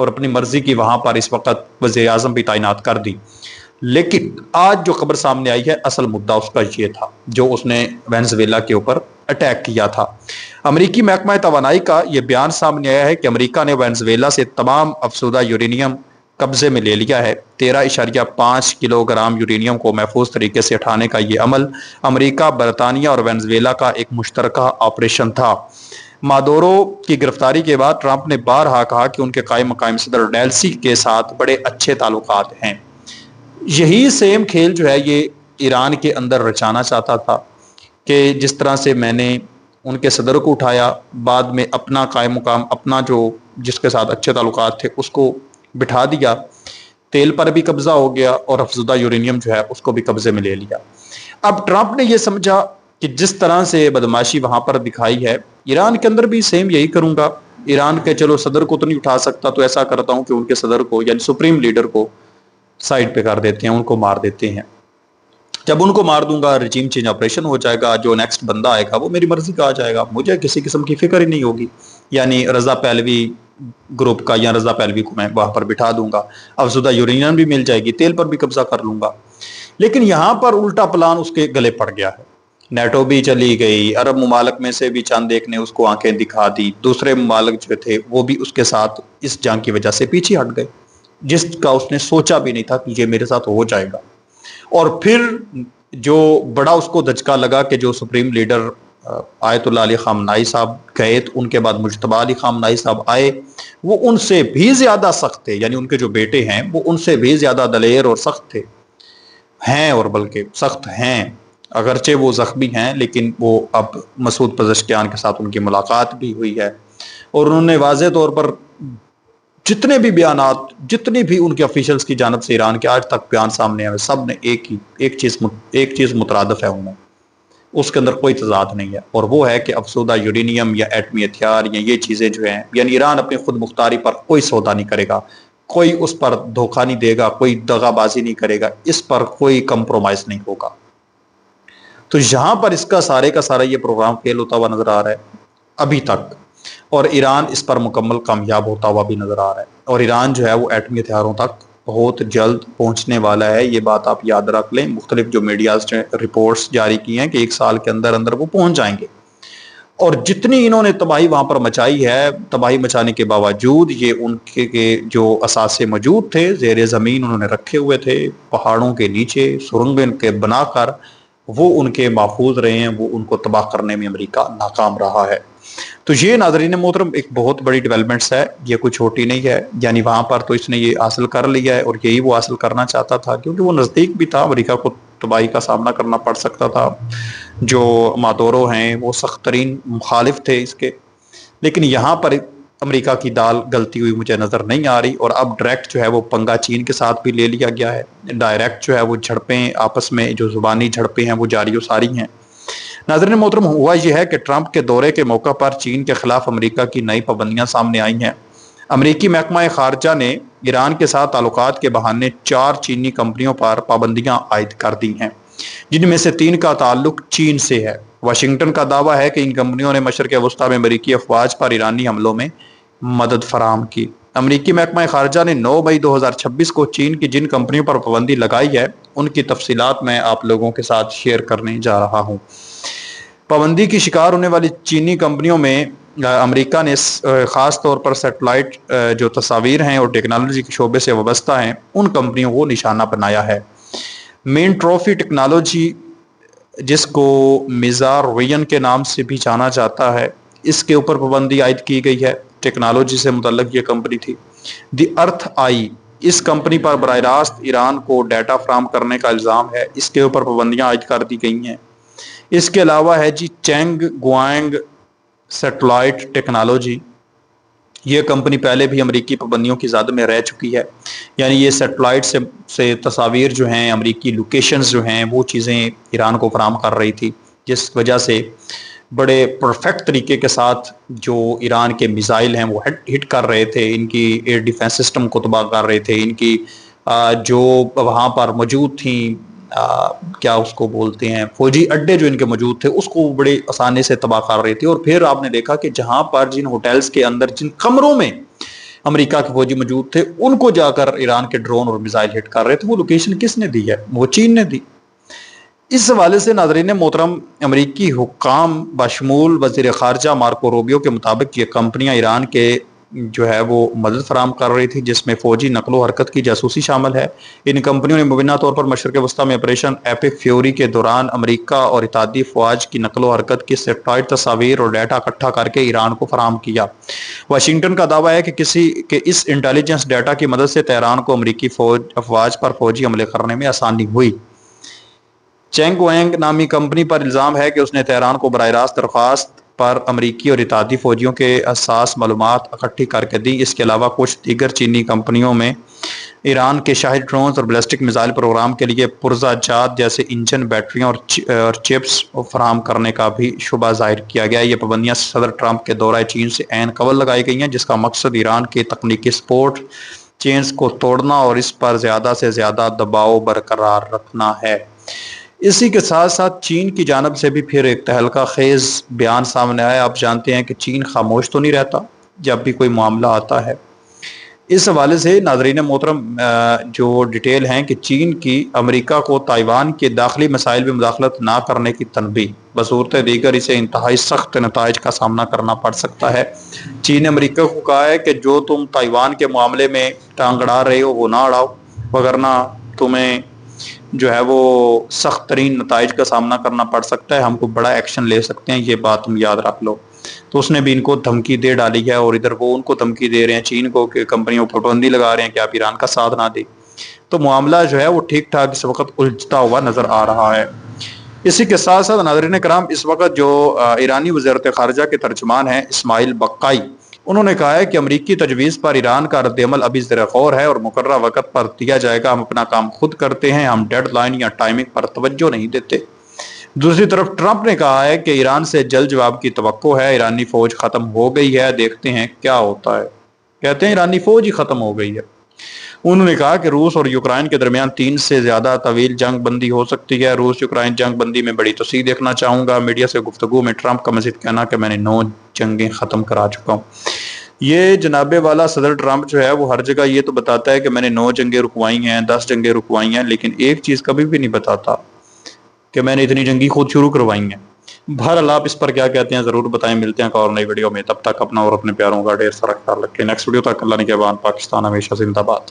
اور اپنی مرضی کی وہاں پر اس وقت وزیر اعظم بھی تعینات کر دی. لیکن آج جو خبر سامنے آئی ہے اصل مدعا اس کا یہ تھا جو اس نے وینزویلا کے اوپر اٹیک کیا تھا. امریکی محکمہ توانائی کا یہ بیان سامنے آیا ہے کہ امریکہ نے وینزویلا سے تمام افزودہ یورینیم قبضے میں لے لیا ہے. 13.5 کلو گرام یورینیم کو محفوظ طریقے سے اٹھانے کا یہ عمل امریکہ، برطانیہ اور وینزویلا کا ایک مشترکہ آپریشن تھا. مادورو کی گرفتاری کے بعد ٹرمپ نے بارہا کہا کہ ان کے قائم مقام صدر ڈیلسی کے ساتھ بڑے اچھے تعلقات ہیں. یہی سیم کھیل جو ہے یہ ایران کے اندر رچانا چاہتا تھا کہ جس طرح سے میں نے ان کے صدر کو اٹھایا، بعد میں اپنا قائم مقام، اپنا جو جس کے ساتھ اچھے تعلقات تھے اس کو بٹھا دیا، تیل پر بھی قبضہ ہو گیا اور افزودہ یورینیم جو ہے اس کو بھی قبضے میں لے لیا. اب ٹرمپ نے یہ سمجھا کہ جس طرح سے بدماشی وہاں پر دکھائی ہے ایران کے اندر بھی سیم یہی کروں گا. ایران کے چلو صدر کو تو نہیں اٹھا سکتا تو ایسا کرتا ہوں کہ ان کے صدر کو یعنی سپریم لیڈر کو سائڈ پہ کر دیتے ہیں، ان کو مار دیتے ہیں. جب ان کو مار دوں گا رجیم چینج آپریشن ہو جائے گا، جو نیکسٹ بندہ آئے گا وہ میری مرضی کا آ جائے گا، مجھے کسی قسم کی فکر ہی نہیں ہوگی. یعنی رضا پہلوی گروپ کا یا رضا پہلوی کو میں وہاں پر بٹھا دوں گا، افزودہ یورینیم بھی مل جائے گی، تیل پر بھی قبضہ کر لوں گا. لیکن یہاں پر الٹا پلان اس کے گلے پڑ گیا ہے. نیٹو بھی چلی گئی، عرب ممالک میں سے بھی چند ایک نے اس کو آنکھیں دکھا دی، دوسرے ممالک جو تھے وہ بھی اس کے ساتھ اس جنگ کی وجہ سے پیچھے ہٹ گئے جس کا اس نے سوچا بھی نہیں تھا کہ یہ میرے ساتھ ہو جائے گا. اور پھر جو بڑا اس کو دھچکا لگا کہ جو سپریم لیڈر آیت اللہ علی خامنائی صاحب گئے تو ان کے بعد مجتبیٰ علی خامنائی صاحب آئے، وہ ان سے بھی زیادہ سخت تھے. یعنی ان کے جو بیٹے ہیں وہ ان سے بھی زیادہ دلیر اور سخت تھے، ہیں اور بلکہ سخت ہیں، اگرچہ وہ زخمی ہیں لیکن وہ اب مسعود پزشکیان کے ساتھ ان کی ملاقات بھی ہوئی ہے اور انہوں نے واضح طور پر جتنے بھی بیانات، جتنے بھی ان کے آفیشلز کی جانب سے ایران کے آج تک بیان سامنے آئے سب نے ایک چیز مترادف ہے ان میں، اس کے اندر کوئی تضاد نہیں ہے، اور وہ ہے کہ افزودہ یورینیم یا ایٹمی ہتھیار یا یہ چیزیں جو ہیں، یعنی ایران اپنی خود مختاری پر کوئی سودا نہیں کرے گا، کوئی اس پر دھوکہ نہیں دے گا، کوئی دغا بازی نہیں کرے گا، اس پر کوئی کمپرومائز نہیں ہوگا. تو یہاں پر اس کا سارا یہ پروگرام فیل ہوتا ہوا نظر آ رہا ہے ابھی تک، اور ایران اس پر مکمل کامیاب ہوتا ہوا بھی نظر آ رہا ہے. اور ایران جو ہے وہ ایٹمی ہتھیاروں تک بہت جلد پہنچنے والا ہے، یہ بات آپ یاد رکھ لیں. مختلف جو میڈیاز نے رپورٹس جاری کی ہیں کہ 1 سال کے اندر اندر وہ پہنچ جائیں گے. اور جتنی انہوں نے تباہی وہاں پر مچائی ہے، تباہی مچانے کے باوجود یہ ان کے جو اثاثے موجود تھے زیر زمین انہوں نے رکھے ہوئے تھے، پہاڑوں کے نیچے سرنگیں کے بنا کر وہ ان کے محفوظ رہے ہیں، وہ ان کو تباہ کرنے میں امریکہ ناکام رہا ہے. تو یہ ناظرین محترم ایک بہت بڑی ڈیولپمنٹس ہے، یہ کوئی چھوٹی نہیں ہے. یعنی وہاں پر تو اس نے یہ حاصل کر لیا ہے اور یہی وہ حاصل کرنا چاہتا تھا کیونکہ وہ نزدیک بھی تھا، امریکہ کو تباہی کا سامنا کرنا پڑ سکتا تھا. جو مادورو ہیں وہ سخت ترین مخالف تھے اس کے، لیکن یہاں پر امریکہ کی دال گلتی ہوئی مجھے نظر نہیں آ رہی. اور اب ڈائریکٹ جو ہے وہ پنگا چین کے ساتھ بھی لے لیا گیا ہے، ڈائریکٹ جو ہے وہ جھڑپیں آپس میں جو زبانی جھڑپیں ہیں وہ جاری و ساری ہیں. ناظرین محترم، ہوا یہ ہے کہ ٹرمپ کے دورے کے موقع پر چین کے خلاف امریکہ کی نئی پابندیاں سامنے آئی ہیں. امریکی محکمہ خارجہ نے ایران کے ساتھ تعلقات کے بہانے 4 چینی کمپنیوں پر پابندیاں عائد کر دی ہیں، جن میں سے 3 کا تعلق چین سے ہے. واشنگٹن کا دعویٰ ہے کہ ان کمپنیوں نے مشرق وسطیٰ میں امریکی افواج پر ایرانی حملوں میں مدد فراہم کی. امریکی محکمہ خارجہ نے 9 مئی 2026 کو چین کی جن کمپنیوں پر پابندی لگائی ہے ان کی تفصیلات میں آپ لوگوں کے ساتھ شیئر کرنے جا رہا ہوں. پابندی کی شکار ہونے والی چینی کمپنیوں میں امریکہ نے خاص طور پر سیٹلائٹ جو تصاویر ہیں اور ٹیکنالوجی کے شعبے سے وابستہ ہیں ان کمپنیوں کو نشانہ بنایا ہے. مین ٹروفی ٹیکنالوجی، جس کو میزار وین کے نام سے بھی جانا جاتا ہے، اس کے اوپر پابندی عائد کی گئی ہے. ٹیکنالوجی سے متعلق یہ کمپنی تھی. دی ارتھ آئی، اس کمپنی پر براہ راست ایران کو ڈیٹا فراہم کرنے کا الزام ہے، اس کے اوپر پابندیاں عائد کر دی گئی ہیں. اس کے علاوہ ہے چینگ گوانگ سیٹلائٹ ٹیکنالوجی، یہ کمپنی پہلے بھی امریکی پابندیوں کی زد میں رہ چکی ہے. یعنی یہ سیٹلائٹ سے تصاویر جو ہیں، امریکی لوکیشنز جو ہیں، وہ چیزیں ایران کو فراہم کر رہی تھی، جس وجہ سے بڑے پرفیکٹ طریقے کے ساتھ جو ایران کے میزائل ہیں وہ ہٹ کر رہے تھے، ان کی ایئر ڈیفنس سسٹم کو تباہ کر رہے تھے، ان کی جو وہاں پر موجود تھیں کیا اس کو بولتے ہیں فوجی اڈے جو ان کے موجود تھے اس کو بڑے آسانی سے تباہ کر رہی تھی. اور پھر آپ نے دیکھا کہ جہاں پر جن ہوٹلز کے اندر، جن کمروں میں امریکہ کے فوجی موجود تھے، ان کو جا کر ایران کے ڈرون اور میزائل ہٹ کر رہے تھے، وہ لوکیشن کس نے دی ہے؟ وہ چین نے دی۔ اس حوالے سے ناظرین محترم، امریکی حکام بشمول وزیر خارجہ مارکو روبیو کے مطابق یہ کمپنیاں ایران کے وہ مدد فراہم کر رہی تھی، جس میں فوجی نقل و حرکت کی جاسوسی شامل ہے۔ ان کمپنیوں نے مبینہ طور پر مشرق وسطیٰ میں آپریشن ایپک فیوری کے دوران امریکہ اور اتحادی افواج کی نقل و حرکت کی سیٹلائٹ تصاویر اور ڈیٹا اکٹھا کر کے ایران کو فراہم کیا۔ واشنگٹن کا دعویٰ ہے کہ اس انٹیلیجنس ڈیٹا کی مدد سے تہران کو امریکی افواج پر فوجی حملے کرنے میں آسانی ہوئی۔ چینگ وینگ نامی کمپنی پر الزام ہے کہ اس نے تہران کو براہ راست درخواست پر امریکی اور اتحادی فوجیوں کے حساس معلومات اکٹھی کر کے دی۔ اس کے علاوہ کچھ دیگر چینی کمپنیوں میں ایران کے شاہد ڈرونز اور بیلسٹک میزائل پروگرام کے لیے پرزہ جات جیسے انجن، بیٹریاں اور چپس فراہم کرنے کا بھی شبہ ظاہر کیا گیا۔ یہ پابندیاں صدر ٹرمپ کے دورہ چین سے عین قبل لگائی گئی ہیں، جس کا مقصد ایران کی تکنیکی سپورٹ چینز کو توڑنا اور اس پر زیادہ سے زیادہ دباؤ برقرار رکھنا ہے۔ اسی کے ساتھ ساتھ چین کی جانب سے بھی پھر ایک تہلکہ خیز بیان سامنے آیا۔ آپ جانتے ہیں کہ چین خاموش تو نہیں رہتا جب بھی کوئی معاملہ آتا ہے۔ اس حوالے سے ناظرین محترم جو ڈیٹیل ہیں کہ چین کی امریکہ کو تائیوان کے داخلی مسائل میں مداخلت نہ کرنے کی تنبیہ، بصورت دیگر اسے انتہائی سخت نتائج کا سامنا کرنا پڑ سکتا ہے۔ چین نے امریکہ کو کہا ہے کہ جو تم تائیوان کے معاملے میں ٹانگ اڑا رہے ہو وہ نہ اڑاؤ، وگرنہ تمہیں وہ سخت ترین نتائج کا سامنا کرنا پڑ سکتا ہے، ہم کو بڑا ایکشن لے سکتے ہیں، یہ بات تم یاد رکھ لو۔ تو اس نے بھی ان کو دھمکی دے ڈالی ہے، اور ادھر وہ ان کو دھمکی دے رہے ہیں چین کو کہ کمپنیوں کو پابندی لگا رہے ہیں کہ آپ ایران کا ساتھ نہ دیں۔ تو معاملہ وہ ٹھیک ٹھاک اس وقت الجھتا ہوا نظر آ رہا ہے۔ اسی کے ساتھ ساتھ ناظرین کرام، اس وقت جو ایرانی وزارت خارجہ کے ترجمان ہیں اسماعیل بقائی، انہوں نے کہا ہے کہ امریکی تجویز پر ایران کا رد عمل ابھی زیر غور ہے اور مقررہ وقت پر دیا جائے گا۔ ہم اپنا کام خود کرتے ہیں، ہم ڈیڈ لائن یا ٹائمنگ پر توجہ نہیں دیتے۔ دوسری طرف ٹرمپ نے کہا ہے کہ ایران سے جلد جواب کی توقع ہے، ایرانی فوج ختم ہو گئی ہے، دیکھتے ہیں کیا ہوتا ہے۔ کہتے ہیں ایرانی فوج ہی ختم ہو گئی ہے۔ انہوں نے کہا کہ روس اور یوکرائن کے درمیان 3 سے زیادہ طویل جنگ بندی ہو سکتی ہے۔ روس یوکرائن جنگ بندی میں بڑی توسیع دیکھنا چاہوں گا۔ میڈیا سے گفتگو میں ٹرمپ کا مزید کہنا کہ میں نے 9 جنگیں ختم کرا چکا ہوں۔ یہ جناب والا صدر ٹرمپ وہ ہر جگہ یہ تو بتاتا ہے کہ میں نے 9 جنگیں رکوائی ہیں، 10 جنگیں رکوائی ہیں، لیکن ایک چیز کبھی بھی نہیں بتاتا کہ میں نے اتنی جنگیں خود شروع کروائی ہیں۔ بہرحال آپ اس پر کیا کہتے ہیں ضرور بتائیں۔ ملتے ہیں اور نئی ویڈیو میں، تب تک اپنا اور اپنے پیاروں کا ڈھیر سارا خیال رکھیں۔ نیکسٹ ویڈیو تک اللہ نگہبان۔ پاکستان ہمیشہ زندہ باد۔